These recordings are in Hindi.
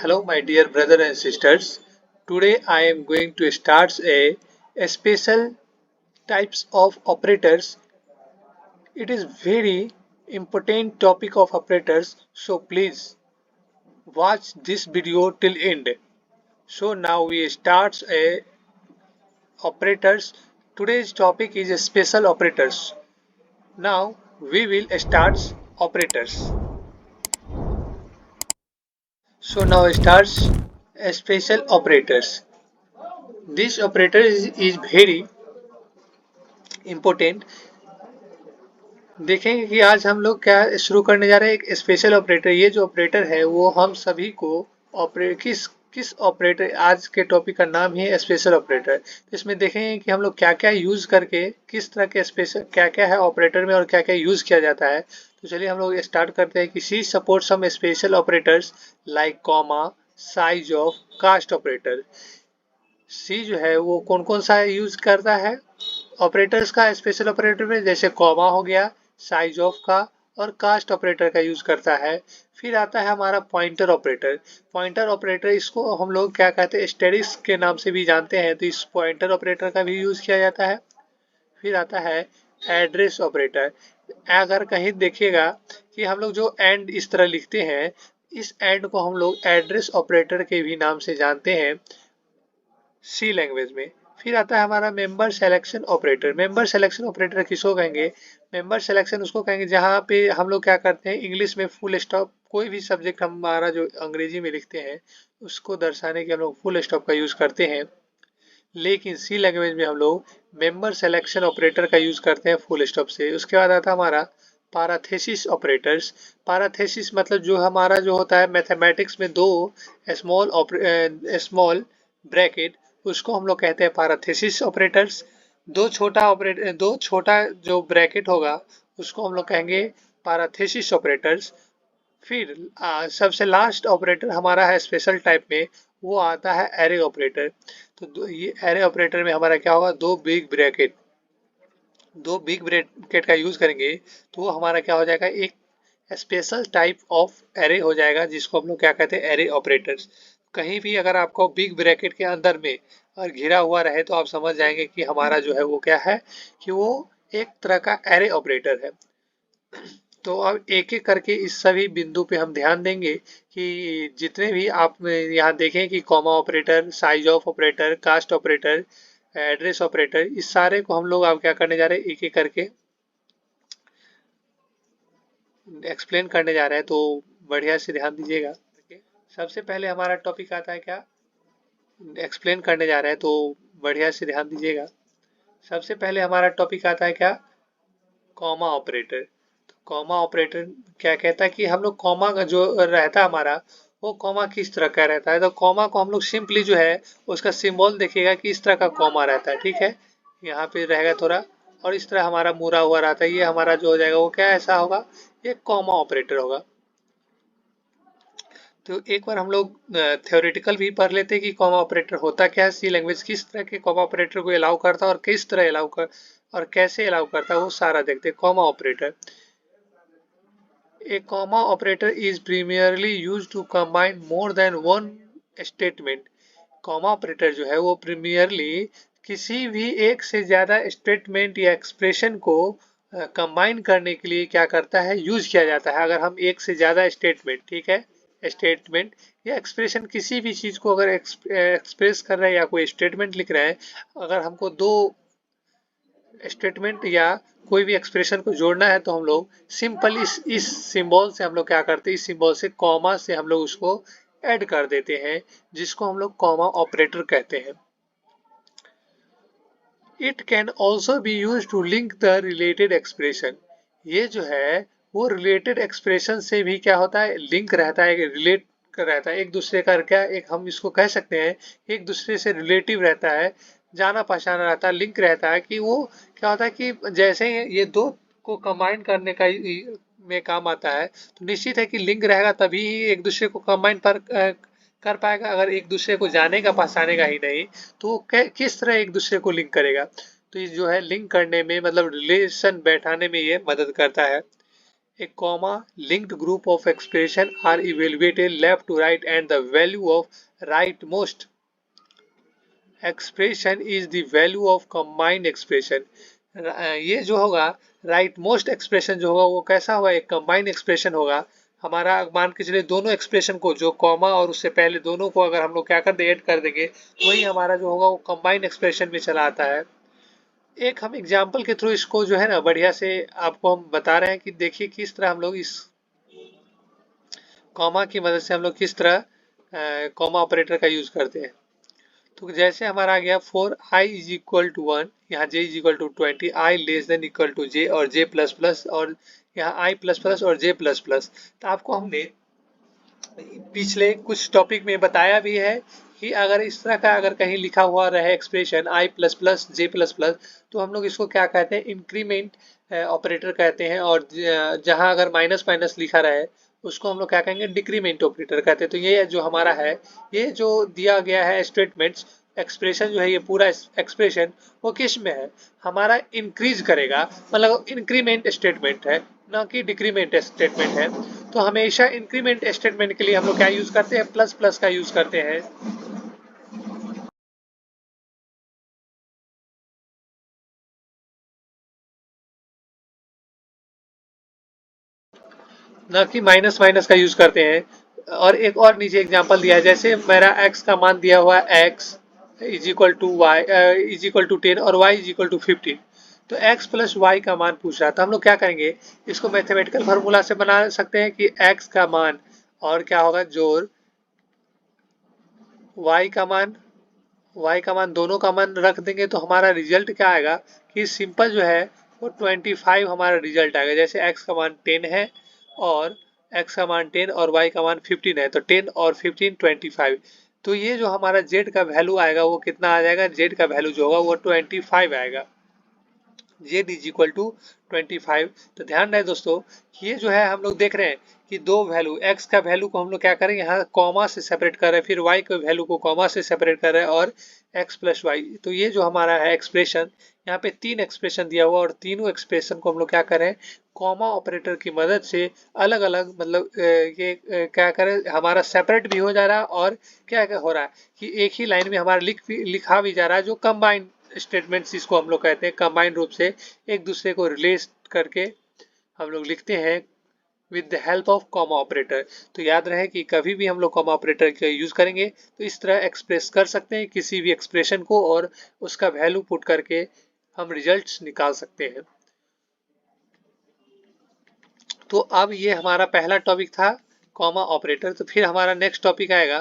Hello, my dear brother and sisters. Today I am going to start a special types of operators. It is very important topic of operators, so please watch this video till end. So now we start a operators. Today's topic is a special operators. Now we will start operators. So now starts a special operators. This operator is very important. देखेंगे कि आज हम लोग क्या शुरू करने जा रहे हैं एक स्पेशल ऑपरेटर। ये जो ऑपरेटर है वो हम सभी को ऑपरेट किस किस ऑपरेटर आज के टॉपिक का नाम ही है स्पेशल ऑपरेटर। तो इसमें देखेंगे कि हम लोग क्या क्या यूज करके किस तरह के स्पेशल क्या क्या है ऑपरेटर में और क्या क्या यूज किया जाता है। तो चलिए हम लोग स्टार्ट करते हैं कि C support some special operators like comma size of cast operator. C जो है वो कौन कौन सा यूज करता है ऑपरेटर्स का स्पेशल ऑपरेटर में, जैसे कॉमा हो गया, साइज ऑफ का और कास्ट ऑपरेटर का यूज करता है। फिर आता है हमारा पॉइंटर ऑपरेटर। पॉइंटर ऑपरेटर इसको हम लोग क्या कहते हैं एस्टेरिस्क के नाम से भी जानते हैं, तो इस पॉइंटर ऑपरेटर का भी यूज किया जाता है। फिर आता है एड्रेस ऑपरेटर। अगर कहीं देखिएगा कि हम लोग जो एंड इस तरह लिखते हैं, इस एंड को हम लोग एड्रेस ऑपरेटर के भी नाम से जानते हैं सी लैंग्वेज में। फिर आता है हमारा member selection operator. Member selection operator किसको कहेंगे? मेंबर सिलेक्शन उसको कहेंगे जहाँ पे हम लोग क्या करते हैं इंग्लिश में फुल स्टॉप, कोई भी सब्जेक्ट हमारा जो अंग्रेजी में लिखते हैं उसको दर्शाने के हम लोग फुल स्टॉप का यूज करते हैं, लेकिन सी लैंग्वेज में हम लोग मेंबर सिलेक्शन ऑपरेटर का यूज करते हैं फुल स्टॉप से। उसके बाद आता है हमारा पाराथेसिस ऑपरेटर्स। पाराथेसिस मतलब जो हमारा जो होता है मैथमेटिक्स में दो स्मॉल ब्रैकेट, उसको हम लोग कहते हैं पाराथेसिस ऑपरेटर्स। दो छोटा जो ब्रैकेट होगा उसको हम लोग कहेंगे पाराथेसिस ऑपरेटर्स। फिर सबसे लास्ट ऑपरेटर हमारा है स्पेशल टाइप में, वो आता है एरे ऑपरेटर। तो ये एरे ऑपरेटर में हमारा क्या होगा, दो बिग ब्रैकेट का यूज करेंगे तो वो हमारा क्या हो जाएगा, एक स्पेशल टाइप ऑफ एरे हो जाएगा जिसको हम लोग क्या कहते हैं एरे ऑपरेटर्स। कहीं भी अगर आपको बिग ब्रैकेट के अंदर में और घिरा हुआ रहे तो आप समझ जाएंगे कि हमारा जो है वो क्या है, कि वो एक तरह का एरे ऑपरेटर है। तो अब एक एक करके इस सभी बिंदु पे हम ध्यान देंगे कि जितने भी आप यहाँ देखें कि comma operator, size of operator, cast operator, address operator, इस सारे को हम लोग अब क्या करने जा रहे हैं एक एक करके एक्सप्लेन करने जा रहे हैं, तो बढ़िया से ध्यान दीजिएगा। सबसे पहले हमारा टॉपिक आता है क्या, एक्सप्लेन करने जा रहे हैं तो बढ़िया से ध्यान दीजिएगा। सबसे पहले हमारा टॉपिक आता है क्या, कॉमा ऑपरेटर। कॉमा ऑपरेटर क्या कहता है कि हम लोग कॉमा का जो रहता है हमारा, वो कॉमा किस तरह का रहता है। तो कॉमा को हम लोग सिंपली जो है उसका सिंबल देखिएगा कि इस तरह का कॉमा रहता है, ठीक है, यहाँ पे रहेगा थोड़ा और इस तरह हमारा मुड़ा हुआ रहता है। ये हमारा जो हो जाएगा वो क्या ऐसा होगा, ये कॉमा ऑपरेटर होगा। तो एक बार हम लोग थ्योरेटिकल भी पढ़ लेते हैं कि कॉमा ऑपरेटर होता क्या है, सी लैंग्वेज किस तरह के कॉमा ऑपरेटर को अलाउ करता है और किस तरह अलाउ कर और कैसे अलाउ करता है, वो सारा देखते हैं। Comma operator, a comma operator is primarily used to combine more than one statement। comma operator जो है वो primarily किसी भी एक से ज्यादा स्टेटमेंट या एक्सप्रेशन को कंबाइन करने के लिए क्या करता है, यूज किया जाता है। अगर हम एक से ज्यादा स्टेटमेंट, ठीक है, स्टेटमेंट या एक्सप्रेशन किसी भी चीज को अगर एक्सप्रेस कर रहे हैं या कोई स्टेटमेंट लिख रहे हैं, अगर हमको दो स्टेटमेंट या कोई भी एक्सप्रेशन को जोड़ना है तो हम लोग सिंपल इस सिंबल से हम लोग क्या करते हैं, इस सिंबल से कॉमा से हम लोग उसको ऐड कर देते हैं, जिसको हम लोग कॉमा ऑपरेटर कहते हैं। It can also be use to link the related expression. ये जो है वो रिलेटेड एक्सप्रेशन से भी क्या होता है, लिंक रहता है, रिलेट रहता है एक दूसरे का, क्या एक हम इसको कह सकते हैं एक दूसरे से रिलेटिव रहता है, जाना पहचाना रहता है, लिंक रहता है। कि वो क्या होता है कि जैसे ये दो को कंबाइन करने का में काम आता है, तो निश्चित है कि लिंक रहेगा तभी एक दूसरे को कंबाइन पर कर पाएगा। अगर एक दूसरे को जानेगा पहचानेगा ही नहीं तो किस तरह एक दूसरे को लिंक करेगा। तो ये जो है लिंक करने में मतलब रिलेशन बैठाने में ये मदद करता है। a comma linked group of expression are evaluated left to right and the value of rightmost expression is the value of combined expression। ये जो होगा राइट मोस्ट एक्सप्रेशन जो होगा वो कैसा होगा, एक कंबाइंड एक्सप्रेशन होगा। हमारा मान के चलिए दोनों एक्सप्रेशन को जो कॉमा और उससे पहले दोनों को अगर हम लोग क्या कर दे ऐड कर देंगे तो वही हमारा जो होगा वो कंबाइंड एक्सप्रेशन में चला आता है। एक हम एग्जाम्पल के थ्रू इसको जो है ना बढ़िया से आपको हम बता रहे हैं कि देखिए किस तरह हम लोग इस कॉमा की मदद से हम लोग किस तरह कॉमा ऑपरेटर का यूज करते हैं। तो जैसे हमारा आ गया for i is equal to 1, यहाँ j is equal to 20, i less than equal to j और j प्लस प्लस, और यहाँ i प्लस प्लस और j प्लस प्लस। तो आपको हमने पिछले कुछ टॉपिक में बताया भी है कि अगर इस तरह का अगर कहीं लिखा हुआ रहे expression i plus plus j plus plus तो हम लोग इसको क्या कहते हैं, इंक्रीमेंट ऑपरेटर कहते हैं। और जहां अगर माइनस माइनस लिखा रहे उसको हम लोग क्या कहेंगे, डिक्रीमेंट ऑपरेटर कहते हैं। तो ये जो हमारा है, ये जो दिया गया है स्टेटमेंट्स एक्सप्रेशन जो है, ये पूरा एक्सप्रेशन वो किस में है, हमारा इंक्रीज करेगा, मतलब इंक्रीमेंट स्टेटमेंट है ना कि डिक्रीमेंट स्टेटमेंट है। तो हमेशा इंक्रीमेंट स्टेटमेंट के लिए हम लोग क्या यूज करते हैं, प्लस प्लस का यूज करते हैं, ना कि माइनस माइनस का यूज करते हैं। और एक और नीचे एग्जांपल दिया है, जैसे मेरा x का मान दिया हुआ है x is equal to Y is equal to 10 और y इज इक्वल टू 15। तो x प्लस वाई का मान पूछ रहा था, हम लोग क्या करेंगे, इसको मैथमेटिकल फार्मूला से बना सकते हैं कि x का मान और क्या होगा जोड़ y का मान, दोनों का मान रख देंगे तो हमारा रिजल्ट क्या आएगा कि सिंपल जो है वो 25 हमारा रिजल्ट आएगा। जैसे x का मान 10 है और x का मान 10 और y का मान 15 है, तो 10 और 15 25। तो ये जो हमारा z का वैल्यू आएगा वो कितना आ जाएगा, z का वैल्यू जो होगा वो 25 आएगा, z इज इक्वल टू 25। तो ध्यान रहे दोस्तों, ये जो है हम लोग देख रहे हैं कि दो वैल्यू, x का वैल्यू को हम लोग क्या करें यहाँ कॉमा से सेपरेट कर रहे हैं, फिर y के वैल्यू को कॉमा से सेपरेट कर रहे हैं, और x प्लस वाई। तो ये जो हमारा है एक्सप्रेशन, यहाँ पे तीन एक्सप्रेशन दिया हुआ और तीनों एक्सप्रेशन को हम लोग क्या करें, कॉमा ऑपरेटर की मदद से अलग अलग, मतलब क्या करें, हमारा सेपरेट भी हो जा रहा है और क्या क्या हो रहा है कि एक ही लाइन में हमारा लिखा भी जा रहा है, जो कंबाइंड स्टेटमेंट्स इसको हम लोग कहते हैं, कंबाइंड रूप से एक दूसरे को रिलेट करके हम लोग लिखते हैं with the help of comma operator. तो याद रहे कि कभी भी हम लोग कॉमा ऑपरेटर का यूज करेंगे तो इस तरह एक्सप्रेस कर सकते हैं किसी भी एक्सप्रेशन को और उसका वैल्यू पुट करके हम रिजल्ट्स निकाल सकते हैं। तो अब ये हमारा पहला टॉपिक था कॉमा ऑपरेटर। तो फिर हमारा नेक्स्ट टॉपिक आएगा,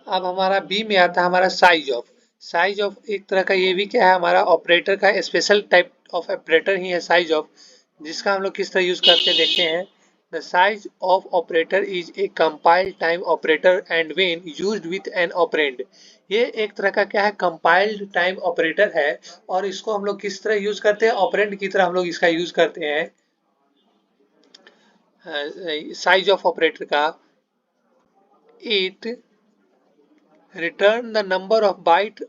अब हमारा बी में आता है हमारा साइज ऑफ। साइज ऑफ एक तरह का ये भी क्या है, हमारा ऑपरेटर का स्पेशल टाइप ऑफ ऑपरेटर ही है साइज ऑफ, जिसका हम लोग किस तरह यूज करते देखते हैं। The size of operator is a compiled time operator and when used with an operand. ये एक तरह का क्या है, कंपाइल्ड टाइम ऑपरेटर है, और इसको हम लोग किस तरह यूज करते हैं, ऑपरेंड की तरह हम लोग इसका यूज करते हैं। साइज ऑफ ऑपरेटर का, it return the number of bite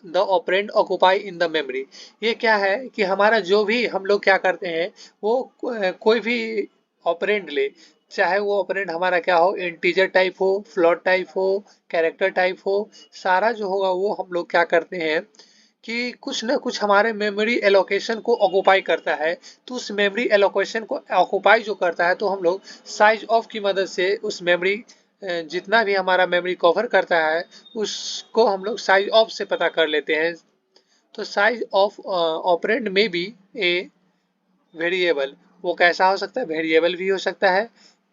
the operand occupy in the memory. ये क्या है कि हमारा जो भी हम लोग क्या करते हैं, वो कोई भी ऑपरेंड ले, चाहे वो ऑपरेंड हमारा क्या हो, इंटीजर टाइप हो, फ्लोट टाइप हो, कैरेक्टर टाइप हो, सारा जो होगा वो हम लोग क्या करते हैं कि कुछ ना कुछ हमारे मेमोरी एलोकेशन को ऑक्युपाई करता है। तो उस मेमोरी एलोकेशन को ऑक्युपाई जो करता है, तो हम लोग साइज ऑफ की मदद से उस मेमोरी, जितना भी हमारा मेमोरी कवर करता है उसको हम लोग साइज ऑफ से पता कर लेते हैं। तो साइज ऑफ ऑपरेंड में भी ए वेरिएबल, वो कैसा हो सकता है, वेरिएबल भी हो सकता है,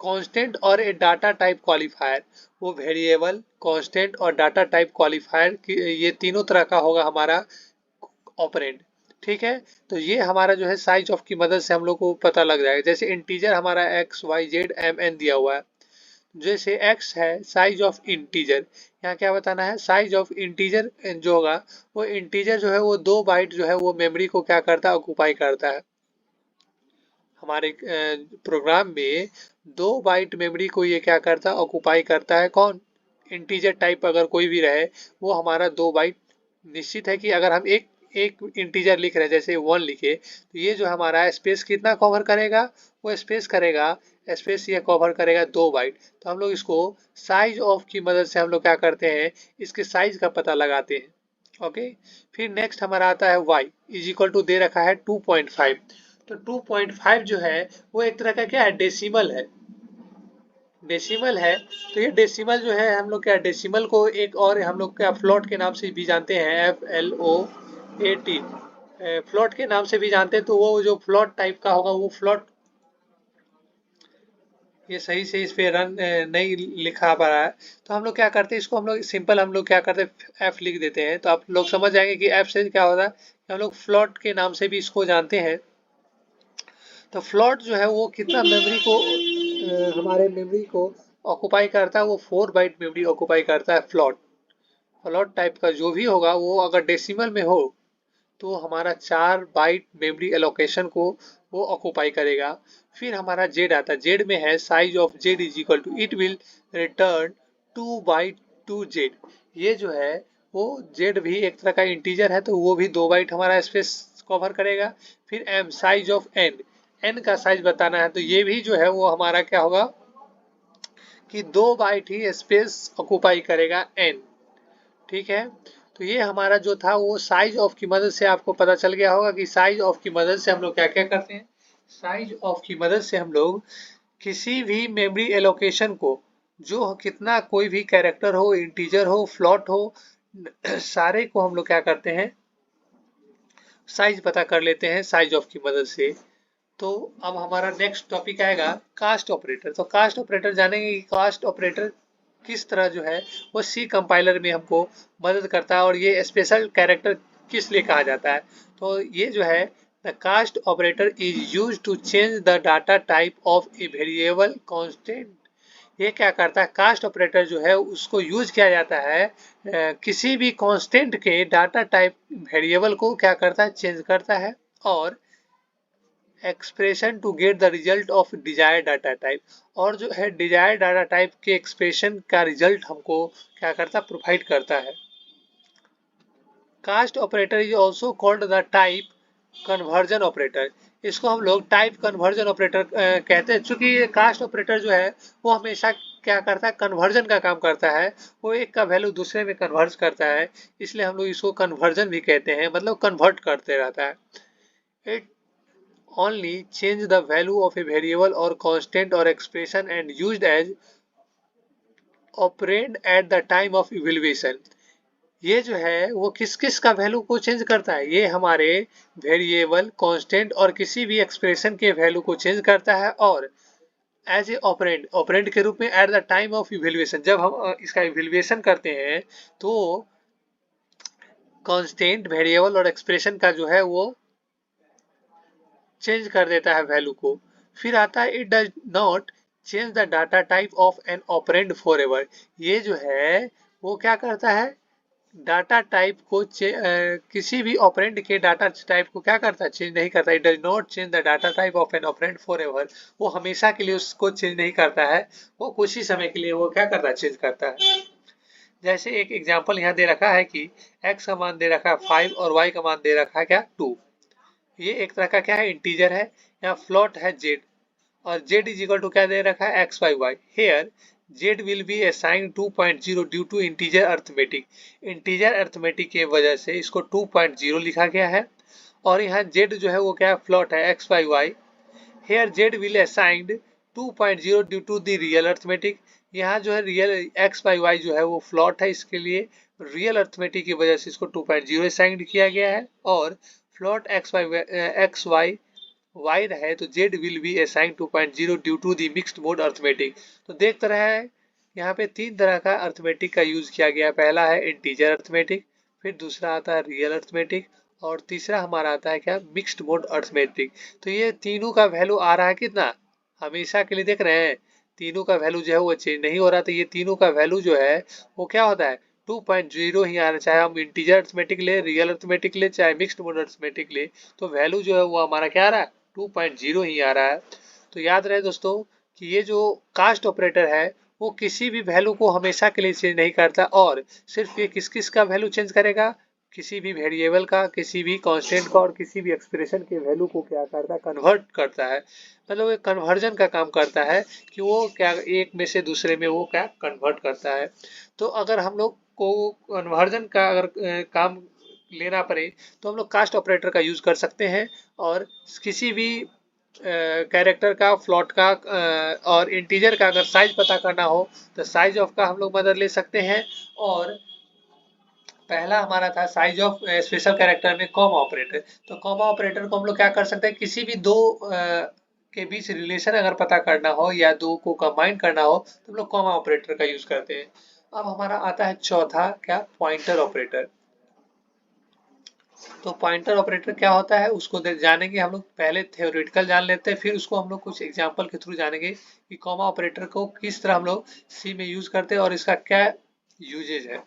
कांस्टेंट और ए डाटा टाइप क्वालिफायर। वो वेरिएबल, कांस्टेंट और डाटा टाइप क्वालिफायर ये तीनों तरह का होगा हमारा ऑपरेंड। ठीक है, तो ये हमारा जो है साइज ऑफ की मदद से हम लोग को पता लग जाएगा। जैसे इंटीजर हमारा X Y Z M N दिया हुआ है, जैसे x है साइज ऑफ इंटीजर, यहाँ क्या बताना है, साइज ऑफ इंटीजर जो होगा वो इंटीजर जो है वो 2 बाइट जो है वो मेमोरी को क्या करता है, ऑक्युपाई करता है। हमारे प्रोग्राम में 2 बाइट मेमोरी को ये क्या करता है, ऑक्युपाई करता है। कौन, इंटीजर टाइप अगर कोई भी रहे वो हमारा 2 बाइट, निश्चित है कि अगर हम एक एक इंटीजर लिख रहे हैं जैसे 1 लिखे, तो ये जो हमारा स्पेस कितना कवर करेगा, वो स्पेस करेगा, स्पेस ये कवर करेगा 2 बाइट। तो हम लोग इसको साइज ऑफ की मदद से हम लोग क्या करते हैं, इसके साइज का पता लगाते हैं। ओके, फिर नेक्स्ट हमारा आता है y इज इक्वल टू दे रखा है 2.5। तो 2.5 जो है वो एक तरह का क्या है, डेसिमल है, डेसिमल है। तो ये डेसिमल जो है हम लोग क्या डेसिमल को एक और हम लोग क्या फ्लोट के नाम से भी जानते हैं, FLOAT, फ्लोट के नाम से भी जानते हैं। तो वो जो फ्लोट टाइप का होगा वो फ्लोट, ये सही से इस पे रन नहीं लिखा पा रहा है। तो हम लोग क्या करते हैं, इसको हम लोग सिंपल हम लोग क्या करते हैं, एफ लिख देते हैं। तो आप लोग समझ जाएंगे कि एफ से क्या होता है, कि हम लोग फ्लोट के नाम से भी इसको जानते हैं। तो फ्लोट जो है वो कितना मेमोरी को हमारे मेमोरी को ऑक्युपाई करता है, वो 4 बाइट मेमोरी ऑक्युपाई करता है फ्लोट। फ्लोट टाइप का जो भी होगा वो अगर डेसिमल में हो तो हमारा 4 बाइट मेमोरी एलोकेशन को वो ऑक्युपाई करेगा। फिर हमारा जेड आता है, जेड में है size of Z is equal to it will return 2 byte to Z. ये जो है वो जेड भी एक तरह का इंटीजर है, तो वो भी 2 बाइट हमारा स्पेस कवर करेगा। फिर M size of N, N का साइज बताना है, तो ये भी जो है वो हमारा क्या होगा कि 2 बाइट ही स्पेस ऑक्युपाई करेगा एन। ठीक है, तो ये हमारा जो था वो साइज ऑफ की मदद से आपको पता चल गया होगा कि साइज ऑफ की मदद से हम लोग क्या क्या करते हैं। साइज ऑफ की मदद से हम लोग किसी भी मेमोरी एलोकेशन को, जो कितना कोई भी कैरेक्टर हो, इंटीजर हो, फ्लोट हो, सारे को हम लोग क्या करते हैं, साइज पता कर लेते हैं साइज ऑफ की मदद से। तो अब हमारा नेक्स्ट टॉपिक आएगा कास्ट ऑपरेटर। तो कास्ट ऑपरेटर जानेंगे कि कास्ट ऑपरेटर किस तरह जो है वो सी कंपाइलर में हमको मदद करता है और ये स्पेशल कैरेक्टर किस लिए कहा जाता है। तो ये जो है the cast operator is use to change the data type of a variable constant. ये क्या करता है, कास्ट ऑपरेटर जो है उसको यूज किया जाता है किसी भी कांस्टेंट के डाटा टाइप वेरिएबल को क्या करता है, चेंज करता है, और expression to get the result of desire data type, और जो है डिजायर डाटा टाइप के एक्सप्रेशन का रिजल्ट हमको क्या करता है, प्रोवाइड करता है। Cast operator is also called the type conversion operator. इसको हम लोग टाइप कन्वर्जन ऑपरेटर कहते हैं। चूंकि ये कास्ट ऑपरेटर जो है वो हमेशा क्या करता है, कन्वर्जन का काम करता है, वो एक का वैल्यू दूसरे में कन्वर्ट करता है, इसलिए हम लोग इसको कन्वर्जन भी कहते हैं, मतलब कन्वर्ट करते रहता है। It only change the value of a variable or constant or expression and used as operand at the time of evaluation। ये जो है वो किस किस का वैल्यू को चेंज करता है, ये हमारे वेरिएबल, कांस्टेंट और किसी भी एक्सप्रेशन के वैल्यू को चेंज करता है, और एज ए ऑपरेंड, ऑपरेंड के रूप में eight the time of evaluation, जब हम इसका इवेल्युएशन करते हैं तो कांस्टेंट, वेरिएबल और एक्सप्रेशन का जो है वो चेंज कर देता है वैल्यू को। फिर आता है it does not change the data type of an operand forever. ये जो है वो क्या करता है, डाटा टाइप को किसी भी ऑपरेंड के डाटा टाइप को क्या करता है, चेंज नहीं करता। It does not change the data type of an operand forever, वो हमेशा के लिए उसको चेंज नहीं करता है, वो कुछ ही समय के लिए वो क्या करता है, चेंज करता है। जैसे एक एग्जांपल यहाँ दे रखा है कि x का मान दे रखा है 5 और y का मान दे रखा है क्या, 2। ये एक तरह का क्या है, इंटीजर है, यहाँ फ्लोट है z, और z इज इक्वल टू क्या दे रखा है, x by y। Here z will be assign 2.0 due to integer arithmetic. Integer arithmetic के वजह से इसको 2.0 लिखा गया है, और यहाँ z जो है वो क्या फ्लोट है, x by y। Here z will assigned 2.0 due to the real arithmetic. यहाँ जो है रियल x by y जो है वो फ्लोट है, इसके लिए रियल अर्थमेटिक की वजह से इसको 2.0 असाइंड किया गया है, और फ्लोट x y y रहे तो z will be assign 2.0 due to the mixed mode arithmetic. तो देख रहे हैं यहाँ पे 3 तरह का अर्थमेटिक का यूज किया गया है। पहला है इंटीजर अर्थमेटिक, फिर दूसरा आता है रियल अर्थमेटिक, और तीसरा हमारा आता है क्या, मिक्स्ड मोड अर्थमेटिक। तो ये तीनों का वैल्यू आ रहा है कितना, हमेशा के लिए देख रहे हैं, तीनों का वैल्यू जो है वो चेंज नहीं हो रहा। तो ये तीनों का वैल्यू जो है वो क्या होता है, 2.0 ही आ रहा है, चाहे हम इंटीजर अर्थमेटिक ले, रियल अर्थमेटिक ले, चाहे मिक्स्ड मोड अर्थमेटिक ले, तो वैल्यू जो है वो हमारा क्या आ रहा है, 2.0 ही आ रहा है। तो याद रहे दोस्तों कि ये जो कास्ट ऑपरेटर है वो किसी भी वैल्यू को हमेशा के लिए चेंज नहीं करता, और सिर्फ ये किस किस का वैल्यू चेंज करेगा, किसी भी वेरिएबल का, किसी भी कांस्टेंट का और किसी भी एक्सप्रेशन के वैल्यू को क्या करता है, कन्वर्ट करता है। मतलब एक कन्वर्जन का काम करता है कि वो क्या एक में से दूसरे में वो क्या कन्वर्ट करता है। तो अगर हम लोग को कन्वर्जन का अगर काम लेना पड़े तो हम लोग कास्ट ऑपरेटर का यूज कर सकते हैं, और किसी भी कैरेक्टर का, फ्लोट का और इंटीजर का अगर साइज पता करना हो तो साइज ऑफ का हम लोग मदद ले सकते हैं। और पहला हमारा था साइज ऑफ स्पेशल कैरेक्टर में कॉमा ऑपरेटर। तो कॉमा ऑपरेटर को हम लोग क्या कर सकते हैं, किसी भी दो के बीच रिलेशन अगर पता करना हो या दो को कंबाइन करना हो तो हम लोग कॉमा ऑपरेटर का यूज करते हैं। अब हमारा आता है चौथा क्या, पॉइंटर ऑपरेटर। तो पॉइंटर ऑपरेटर क्या होता है उसको जानेंगे हम लोग, पहले थ्योरेटिकल जान लेते हैं, फिर उसको हम लोग कुछ एग्जांपल के थ्रू जानेंगे कि कॉमा ऑपरेटर को किस तरह हम लोग सी में यूज करते हैं और इसका क्या यूजेज है।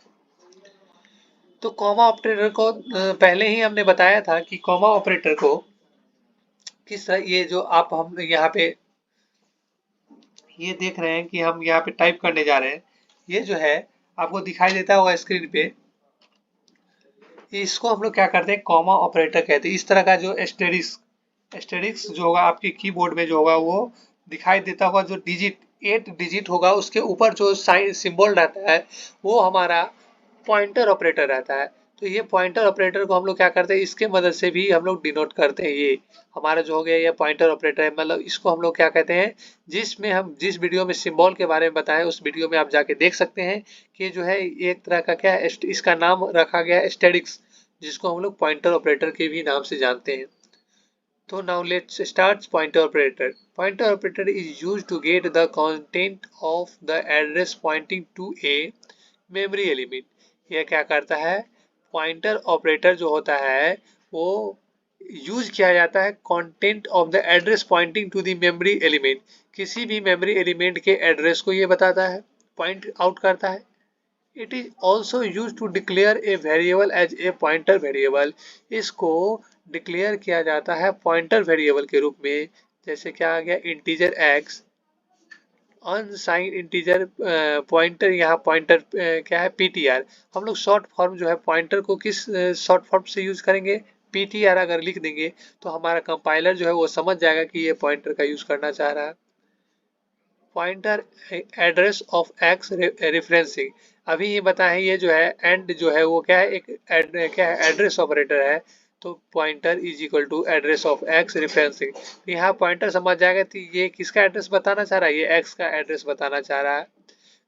तो कॉमा ऑपरेटर को पहले ही हमने बताया था कि कॉमा ऑपरेटर को किस तरह, ये जो आप हम यहाँ पे ये देख रहे हैं कि हम यहाँ पे टाइप करने जा रहे हैं, ये जो है आपको दिखाई देता होगा स्क्रीन पे, इसको हम लोग क्या करते हैं, कॉमा ऑपरेटर कहते हैं। इस तरह का जो एस्टेरिस्क एस्टेरिक्स जो होगा आपके कीबोर्ड में जो होगा वो दिखाई देता होगा, जो डिजिट 8 डिजिट होगा उसके ऊपर जो साइन सिंबल रहता है वो हमारा पॉइंटर ऑपरेटर रहता है। तो ये पॉइंटर ऑपरेटर को हम लोग क्या करते हैं, इसके मदद से भी हम लोग डिनोट करते हैं। ये हमारा जो हो गया ये पॉइंटर ऑपरेटर है, मतलब इसको हम लोग क्या कहते हैं, जिसमें हम जिस वीडियो में सिंबल के बारे में बताएं उस वीडियो में आप जाके देख सकते हैं कि जो है एक तरह का क्या है, इसका नाम रखा गया है एस्टेरिक्स, जिसको हम लोग पॉइंटर ऑपरेटर के भी नाम से जानते हैं। So now let's start pointer operator. Pointer operator is used to get the content of the address pointing to a memory element. यह क्या करता है, पॉइंटर ऑपरेटर जो होता है वो यूज किया जाता है content of the address pointing to the memory element. किसी भी मेमोरी एलिमेंट के एड्रेस को ये बताता है, पॉइंट आउट करता है। It is also used to declare a variable as a pointer variable. इसको डिक्लेयर किया जाता है पॉइंटर वेरिएबल के रूप में। जैसे क्या आ गया, integer x, unsigned integer pointer, यहाँ पॉइंटर क्या है, ptr। हम लोग शॉर्ट फॉर्म जो है पॉइंटर को किस शॉर्ट फॉर्म से यूज करेंगे, ptr अगर लिख देंगे तो हमारा कंपाइलर जो है वो समझ जाएगा कि ये पॉइंटर का यूज करना चाह रहा है। Pointer address of X referencing, अभी ये बताएं, ये जो है एंड जो है वो क्या है, एक क्या है, एड्रेस ऑपरेटर है। तो pointer is equal to address of X referencing, तो यहाँ पॉइंटर समझ जाएगा कि ये किसका एड्रेस बताना चाह रहा है, ये एक्स का एड्रेस बताना चाह रहा है।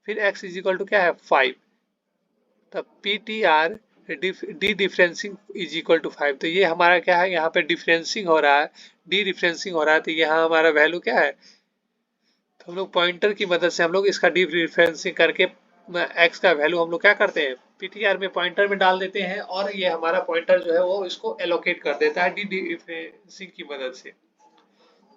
फिर एक्स इज इक्वल टू क्या है, 5, तब P T R D differencing is equal to 5। तो ये हमारा क्या है, यहाँ पे डिफरेंसिंग हो रहा है, डी डिफरेंसिंग हो रहा है, तो यहाँ हमारा वैल्यू क्या है, तो हम लोग पॉइंटर की मदद से हम लोग इसका डी डिफरेंसिंग करके एक्स का वैल्यू हम लोग क्या करते हैं, पीटीआर में पॉइंटर में डाल देते हैं, और ये हमारा पॉइंटर जो है वो इसको एलोकेट कर देता है डी डिफरेंसिंग की मदद से।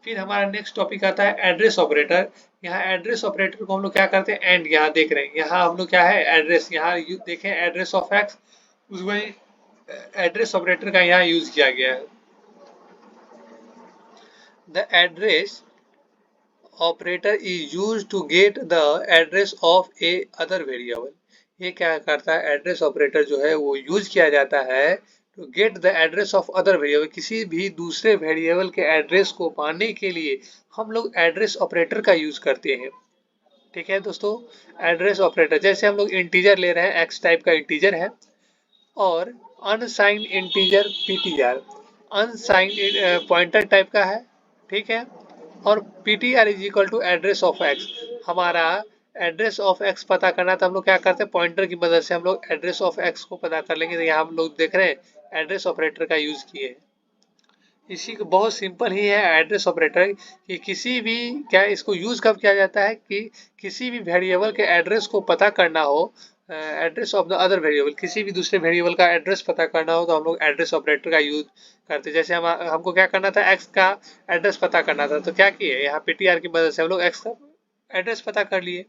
फिर हमारा नेक्स्ट टॉपिक आता है एड्रेस ऑपरेटर। यहाँ एड्रेस ऑपरेटर को हम लोग क्या करते हैं, एंड यहाँ देख रहे हैं, यहाँ हम लोग क्या है एड्रेस, यहाँ देखें एड्रेस ऑफ एक्स, उसमें एड्रेस ऑपरेटर का यहाँ यूज किया गया है। The address operator is use to get the address of a other variable. ये क्या करता है, एड्रेस ऑपरेटर जो है वो यूज किया जाता है to get the address of other variable, किसी भी दूसरे वेरिएबल के एड्रेस को पाने के लिए हम लोग एड्रेस ऑपरेटर का यूज करते हैं। ठीक है दोस्तों, एड्रेस ऑपरेटर जैसे हम लोग इंटीजर ले रहे हैं, एक्स टाइप का इंटीजर है, और unsigned integer PTR, unsigned pointer type का है, ठीक है, और ptr is equal to address of X. हमारा एड्रेस ऑफ एक्स पता करना तो हम लोग क्या करते हैं, पॉइंटर की मदद से हम लोग एड्रेस ऑफ एक्स को पता कर लेंगे। तो यहाँ हम लोग देख रहे हैं एड्रेस ऑपरेटर का यूज किए हैं। इसी को बहुत सिंपल ही है एड्रेस ऑपरेटर, कि किसी भी क्या इसको यूज कब किया जाता है कि किसी भी वेरिएबल के एड्रेस को पता करना हो, address of the other variable, किसी भी दूसरे वेरिएबल का एड्रेस पता करना हो तो हम लोग एड्रेस ऑपरेटर का यूज करते। जैसे हमको क्या करना था, एक्स का एड्रेस पता करना था, तो क्या किए, यहाँ पीटीआर की मदद से हम लोग एक्स का एड्रेस पता कर लिए।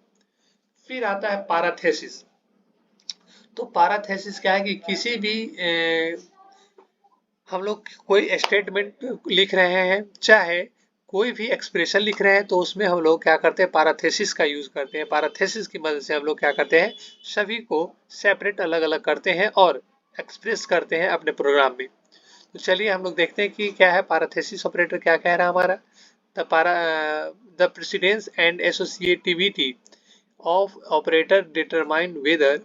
फिर आता है पैराथेसिस। तो पैराथेसिस क्या है कि किसी भी हम लोग कोई स्टेटमेंट लिख रहे हैं, चाहे कोई भी एक्सप्रेशन लिख रहे हैं, तो उसमें हम लोग क्या करते हैं, पैराथेसिस का यूज करते हैं। पैराथेसिस की मदद से हम लोग क्या करते हैं, सभी को सेपरेट अलग अलग करते हैं और एक्सप्रेस करते हैं अपने प्रोग्राम में। तो चलिए हम लोग देखते हैं कि क्या है पैराथेसिस ऑपरेटर क्या कह रहा है हमारा। The para the precedence and associativity of operator determine whether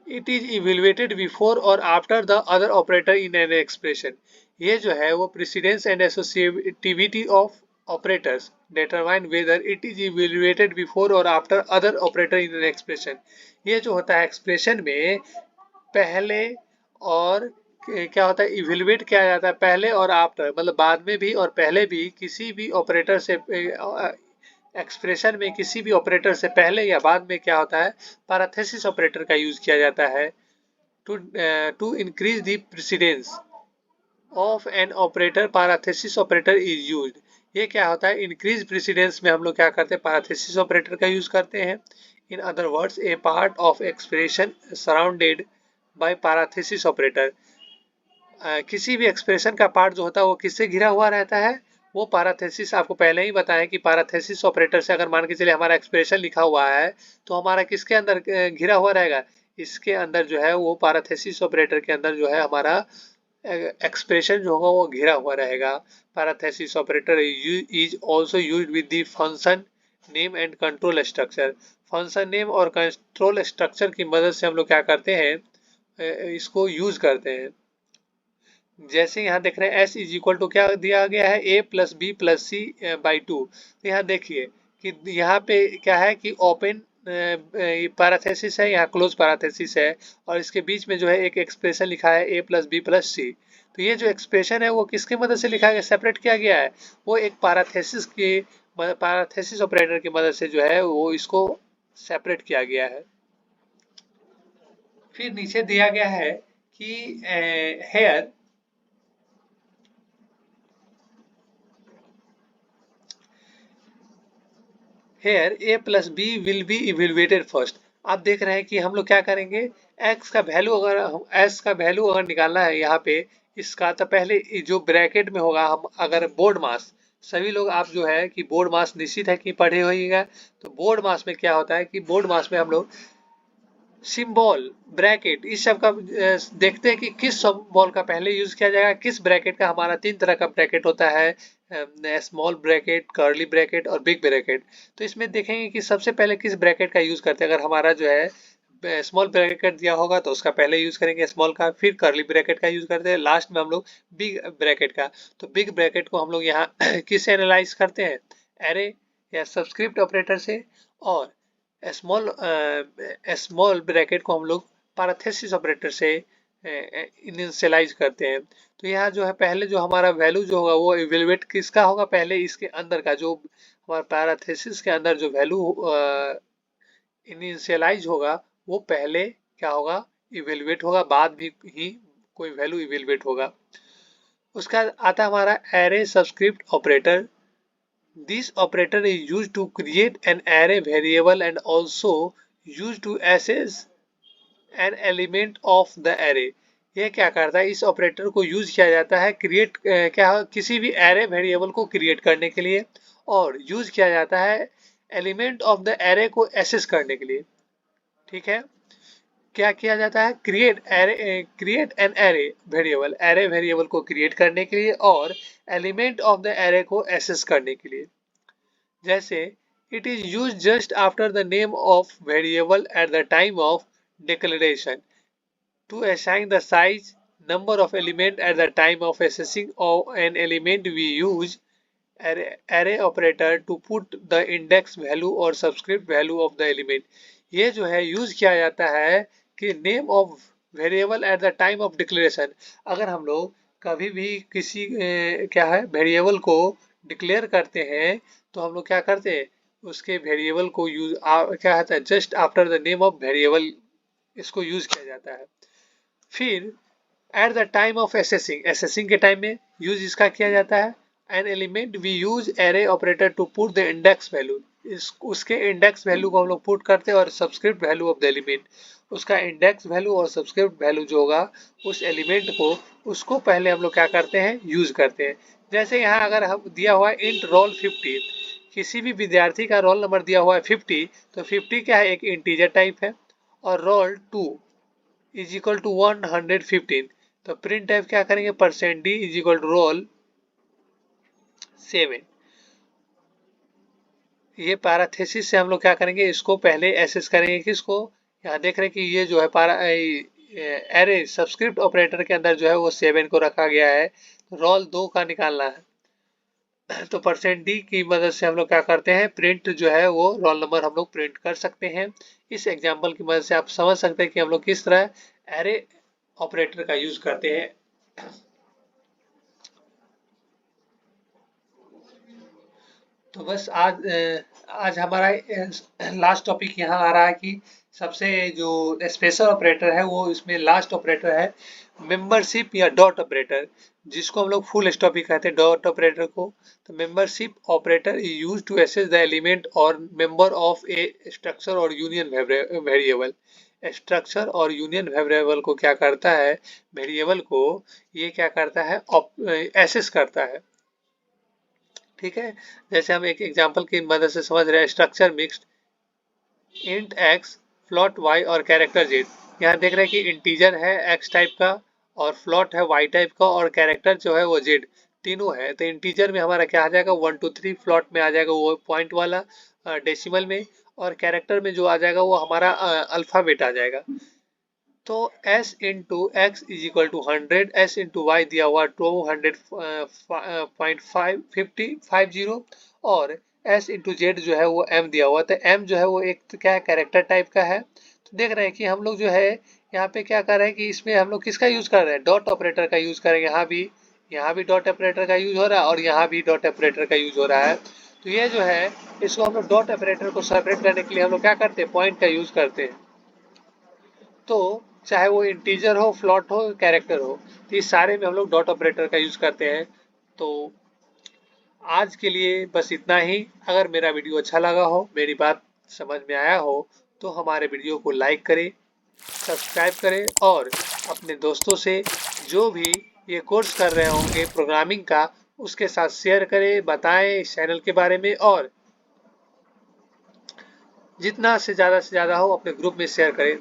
it is evaluated before or after the other operator in an expression। ये जो है वो precedence and associativity of operators determine whether it is evaluated before or after other operator in an expression। ये जो होता है expression में पहले और क्या होता है इवेलुएट किया जाता है पहले और आफ्टर, मतलब बाद में भी और पहले भी किसी भी ऑपरेटर से एक्सप्रेशन में किसी भी ऑपरेटर से पहले या बाद में क्या होता है पैराथेसिस ऑपरेटर का यूज किया जाता है to to increase the precedence of an operator. Parenthesis operator is used. ये क्या होता है इंक्रीज प्रेसिडेंस में हम लोग क्या करते हैं पैराथेसिस ऑपरेटर का यूज करते हैं। In other words a part of expression surrounded by parenthesis operator. किसी भी एक्सप्रेशन का पार्ट जो होता है वो किससे घिरा हुआ रहता है, वो पैराथेसिस। आपको पहले ही बताया कि पैराथेसिस ऑपरेटर से अगर मान के चलिए हमारा एक्सप्रेशन लिखा हुआ है तो हमारा किसके अंदर घिरा हुआ रहेगा, इसके अंदर जो है वो पैराथेसिस ऑपरेटर के अंदर जो है हमारा एक्सप्रेशन जो होगा वो घिरा हुआ रहेगा। Parenthesis operator is also used with the function name and control structure. Function name और कंट्रोल स्ट्रक्चर की मदद से हम लोग क्या करते हैं इसको यूज करते हैं। जैसे यहाँ देख रहे हैं एस इज इक्वल टू क्या दिया गया है A plus B plus C by two. तो यहाँ देखिए कि यहाँ पे क्या है कि ओपन पैराथेसिस है, यहाँ क्लोज पैराथेसिस है और इसके बीच में जो है एक एक्सप्रेशन लिखा है ए प्लस बी प्लस सी। तो ये जो एक्सप्रेशन है वो किसकी मदद से लिखा गया सेपरेट किया गया है, वो एक पैराथेसिस ऑपरेटर की मदद से जो है वो इसको सेपरेट किया गया है। फिर नीचे दिया गया है कि here here A plus B will be evaluated first. आप देख रहे हैं कि हम लोग क्या करेंगे एक्स का वैल्यू अगर एस का वैल्यू अगर निकालना है यहाँ पे इसका, तो पहले जो ब्रैकेट में होगा हम अगर बोर्ड मास, सभी लोग आप जो है कि बोर्ड मास निश्चित है कि पढ़े होइएगा। तो बोर्ड मास में क्या होता है कि बोर्ड मास में हम लोग सिंबल ब्रैकेट इस सब का देखते हैं कि किस सिंबल का पहले यूज किया जाएगा, किस ब्रैकेट का। हमारा तीन तरह का ब्रैकेट होता है स्मॉल ब्रैकेट, कर्ली ब्रैकेट और बिग ब्रैकेट। तो इसमें देखेंगे कि सबसे पहले किस ब्रैकेट का यूज करते हैं। अगर हमारा जो है स्मॉल ब्रैकेट दिया होगा तो उसका पहले यूज करेंगे स्मॉल का, फिर कर्ली ब्रैकेट का यूज करते हैं, लास्ट में हम लोग बिग ब्रैकेट का। तो बिग ब्रैकेट को हम लोग यहाँ किससे एनालाइज करते हैं, एरे या सबस्क्रिप्ट ऑपरेटर से, और स्मॉल स्मॉल ब्रैकेट को हम लोग पैराथेसिस ऑपरेटर से इनिशियलाइज करते हैं। तो यहाँ जो है पहले जो हमारा वैल्यू जो होगा वो इवेलुएट किसका होगा, पहले इसके अंदर का जो हमारा पैराथेसिस के अंदर जो वैल्यू इनिशियलाइज होगा वो पहले क्या होगा इवेलुएट होगा, बाद में ही कोई वैल्यू इवेलुएट होगा। उसका आता है हमारा array subscript operator. This operator is used to create an array variable and also used to access an element of the array। ये क्या करता है, इस ऑपरेटर को यूज किया जाता है क्रिएट क्या किसी भी एरे वेरिएबल को क्रिएट करने के लिए, और यूज किया जाता है एलिमेंट ऑफ द एरे को एक्सेस करने के लिए। ठीक है, क्या किया जाता है क्रिएट एन एरे वेरिएबल को क्रिएट करने के लिए और एलिमेंट ऑफ द एरे को एक्सेस करने के लिए। जैसे it is used just after the name of variable at the time of declaration to assign the size number of element at the time of accessing of an element। we use array operator to put the index value or subscript value of the element। ये जो है यूज किया जाता है कि name of variable eight the time of declaration. अगर हम लोग कभी भी किसी क्या है वेरिएबल को डिक्लेयर करते हैं तो हम लोग क्या करते हैं उसके वेरिएबल को यूज क्या होता है just after the name of variable इसको यूज किया जाता है। फिर at the time of accessing के टाइम में यूज इसका किया जाता है। An element we use array operator to put the index value, उसके इंडेक्स वैल्यू को हम लोग पुट करते हैं और subscript value of the element, उसका इंडेक्स वैल्यू और सब्सक्रिप्ट वैल्यू जो होगा उस एलिमेंट को उसको पहले हम लोग क्या करते हैं यूज करते हैं। जैसे यहाँ अगर हम दिया हुआ है इंट रोल 50, किसी भी विद्यार्थी का रोल नंबर दिया हुआ है 50, तो 50 क्या है, एक इंटीजर टाइप है, और रोल 2 इज इक्वल टू 115, तो प्रिंट टाइप क्या करेंगे, %d is equal to roll 7। ये पैराथेसिस से हम लोग क्या करेंगे, इसको पहले एसेस करेंगे, किसको, यहाँ देख रहे हैं कि ये जो है एरे सबस्क्रिप्ट ऑपरेटर के अंदर जो है वो 7 को रखा गया है, रोल 2 का निकालना है। तो %d की मदद से हम लोग क्या करते हैं, प्रिंट जो है वो रोल नंबर हम लोग प्रिंट कर सकते हैं। इस एग्जाम्पल की मदद से आप समझ सकते हैं कि हम लोग किस तरह एरे ऑपरेटर का यूज करते हैं। तो बस आज हमारा लास्ट टॉपिक यहाँ आ रहा है कि सबसे जो स्पेशल ऑपरेटर है वो इसमें लास्ट ऑपरेटर है मेंबरशिप या डॉट ऑपरेटर, जिसको हम लोग फुल स्टॉप भी कहते हैं डॉट ऑपरेटर को। तो membership operator is use to access the element और मेंबर ऑफ ए स्ट्रक्चर और यूनियन वेरिएबल। स्ट्रक्चर और यूनियन वेरिएबल को क्या करता है, वेरिएबल को ये क्या करता है, एसेस करता है। ठीक है, जैसे हम एक एग्जांपल की मदद से समझ रहे हैं, structure mixed int X float Y और कैरेक्टर जेड। यहाँ देख रहे हैं कि इंटीजर है एक्स टाइप का, और फ्लोट है वाई टाइप का, और कैरेक्टर जो है वो जेड, तीनों है। तो इंटीजर में हमारा क्या आ जाएगा, 1 2 3, फ्लोट में आ जाएगा वो पॉइंट वाला डेसिमल में, और कैरेक्टर में जो आ जाएगा वो हमारा अल्फाबेट आ जाएगा। तो s into X is equal to 100, s into Y दिया हुआ 200.50, और s इंटू जेड जो है वो m दिया हुआ। तो m जो है वो एक तो क्या है, कैरेक्टर टाइप का है। तो देख रहे हैं कि हम लोग जो है यहाँ पे क्या कर रहे हैं कि इसमें हम लोग किसका यूज कर रहे हैं, डॉट ऑपरेटर का यूज करेंगे। यहाँ भी डॉट ऑपरेटर का यूज हो रहा है, और यहाँ भी डॉट ऑपरेटर का यूज हो रहा है। तो ये जो है, इसको हम लोग डॉट ऑपरेटर को सेपरेट करने के लिए हम लोग क्या करते हैं, पॉइंट का यूज करते हैं। तो चाहे वो इंटीजर हो, फ्लोट हो, कैरेक्टर हो, तो इस सारे में हम लोग डॉट ऑपरेटर का यूज करते हैं। तो आज के लिए बस इतना ही। अगर मेरा वीडियो अच्छा लगा हो, मेरी बात समझ में आया हो, तो हमारे वीडियो को लाइक करें, सब्सक्राइब करें, और अपने दोस्तों से जो भी ये कोर्स कर रहे होंगे प्रोग्रामिंग का, उसके साथ शेयर करें, बताएं इस चैनल के बारे में, और जितना से ज़्यादा हो अपने ग्रुप में शेयर करें।